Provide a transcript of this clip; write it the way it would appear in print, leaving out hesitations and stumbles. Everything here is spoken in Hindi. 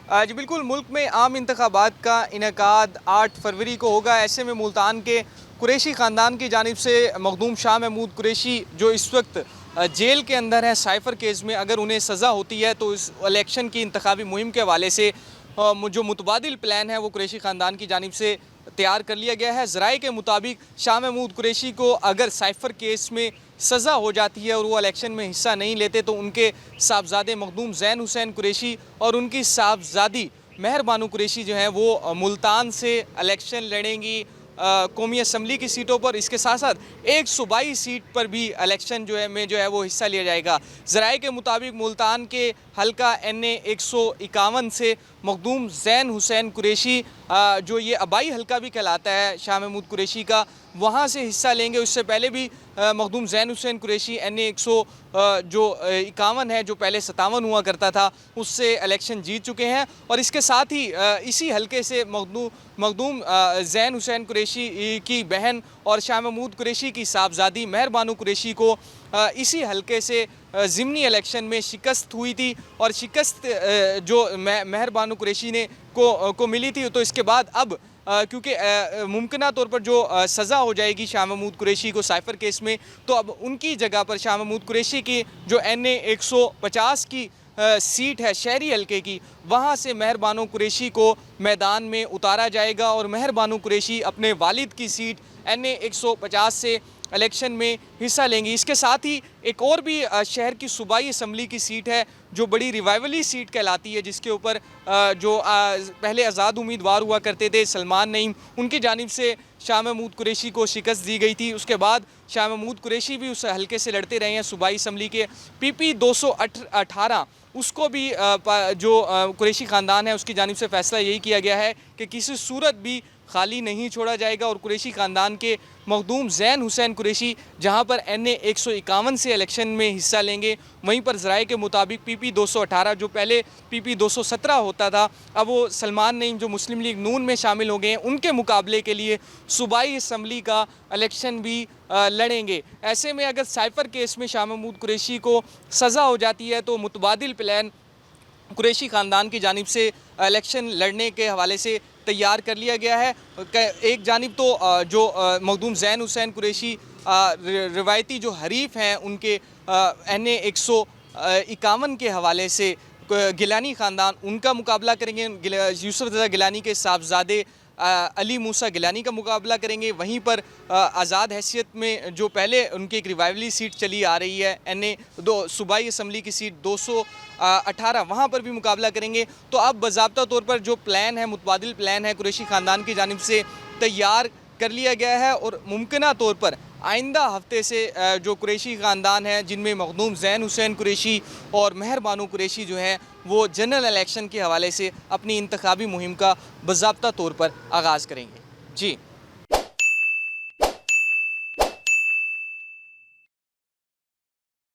जी बिल्कुल, मुल्क में आम इंतखाबात का इनेकाद 8 फरवरी को होगा। ऐसे में मुल्तान के कुरैशी ख़ानदान की जानिब से मखदूम शाह महमूद कुरैशी जो इस वक्त जेल के अंदर है साइफ़र केस में, अगर उन्हें सज़ा होती है तो इस इलेक्शन की इंतखाबी मुहिम के हवाले से जो मुतबादिल प्लान है वो कुरैशी ख़ानदान की जानिब से तैयार कर लिया गया है। ज़राए के मुताबिक शाह महमूद कुरैशी को अगर साइफ़र केस में सज़ा हो जाती है और वो इलेक्शन में हिस्सा नहीं लेते तो उनके साहबजादे मखदूम ज़ैन हुसैन कुरैशी और उनकी साहबजादी महर बानो कुरैशी जो हैं वो मुल्तान से इलेक्शन लड़ेंगी कौमी असम्बली की सीटों पर। इसके साथ साथ एक सूबाई सीट पर भी इलेक्शन जो है वो हिस्सा लिया जाएगा। ज़राए के मुताबिक मुल्तान के हल्का NA 151 से मखदूम ज़ैन हुसैन कुरैशी जो ये आबाई हल्का भी कहलाता है शाह महमूद कुरैशी का, वहाँ से हिस्सा लेंगे। उससे पहले भी मखदूम ज़ैन हुसैन कुरैशी NA 151 है जो पहले 57 हुआ करता था, उससे इलेक्शन जीत चुके हैं। और इसके साथ ही इसी हल्के से मखदूम ज़ैन हुसैन कुरैशी की बहन और शाह महमूद कुरैशी की साहबजादी महर बानो कुरैशी को इसी हल्के से ज़िमनी इलेक्शन में शिकस्त हुई थी और शिकस्त जो महर बानो कुरैशी ने को मिली थी। तो इसके बाद अब क्योंकि मुमकिना तौर पर जो सज़ा हो जाएगी शाह महमूद कुरैशी को साइफ़र केस में, तो अब उनकी जगह पर शाह महमूद कुरैशी की जो NA 150 की सीट है शहरी हल्के की, वहाँ से महर बानो कुरैशी को मैदान में उतारा जाएगा और महर बानो कुरैशी अपने वालिद की सीट NA 150 से इलेक्शन में हिस्सा लेंगी। इसके साथ ही एक और भी शहर की सूबाई असम्बली की सीट है जो बड़ी रिवाइवली सीट कहलाती है, जिसके ऊपर जो पहले आज़ाद उम्मीदवार हुआ करते थे सलमान नईम, उनकी जानिब से शाह महमूद कुरैशी को शिकस्त दी गई थी। उसके बाद शाह महमूद कुरैशी भी उस हल्के से लड़ते रहे हैं। सूबाई असम्बली के PP 218 उसको भी जो कुरैशी ख़ानदान है उसकी जानिब से फ़ैसला यही किया गया है कि किसी सूरत भी खाली नहीं छोड़ा जाएगा और कुरैशी ख़ानदान के मखदूम ज़ैन हुसैन कुरैशी जहां पर NA 151 से इलेक्शन में हिस्सा लेंगे, वहीं पर ज़राए के मुताबिक PP 218 जो पहले PP 217 होता था, अब वो सलमान नईम जो मुस्लिम लीग नून में शामिल हो गए हैं, उनके मुकाबले के लिए सूबाई असम्बली का इलेक्शन भी लड़ेंगे। ऐसे में अगर साइफ़र केस में शाह महमूद कुरैशी को सज़ा हो जाती है तो मुतबादिल प्लान कुरैशी ख़ानदान की जानिब से इलेक्शन लड़ने के हवाले से तैयार कर लिया गया है। एक जानिब तो जो मखदूम ज़ैन हुसैन कुरैशी रिवायती जो हरीफ हैं उनके NA 151 के हवाले से गिलानी ख़ानदान उनका मुकाबला करेंगे। यूसुफ रज़ा गिलानी के साहबजादे अली मूसा गिलानी का मुकाबला करेंगे। वहीं पर आज़ाद हैसियत में जो पहले उनकी एक रिवाइवली सीट चली आ रही है NA 2 सूबाई असम्बली की सीट 218, वहाँ पर भी मुकाबला करेंगे। तो अब बाज़ाब्ता तौर पर जो प्लान है, मुतबादिल प्लान है कुरैशी ख़ानदान की जानिब से तैयार कर लिया गया है और मुमकिना तौर पर आइंदा हफ्ते से जो कुरैशी ख़ानदान है जिनमें मखदूम ज़ैन हुसैन कुरैशी और महर बानो कुरैशी जो हैं वो जनरल इलेक्शन के हवाले से अपनी इंतखाबी मुहिम का बाज़ाब्ता तौर पर आगाज़ करेंगे। जी।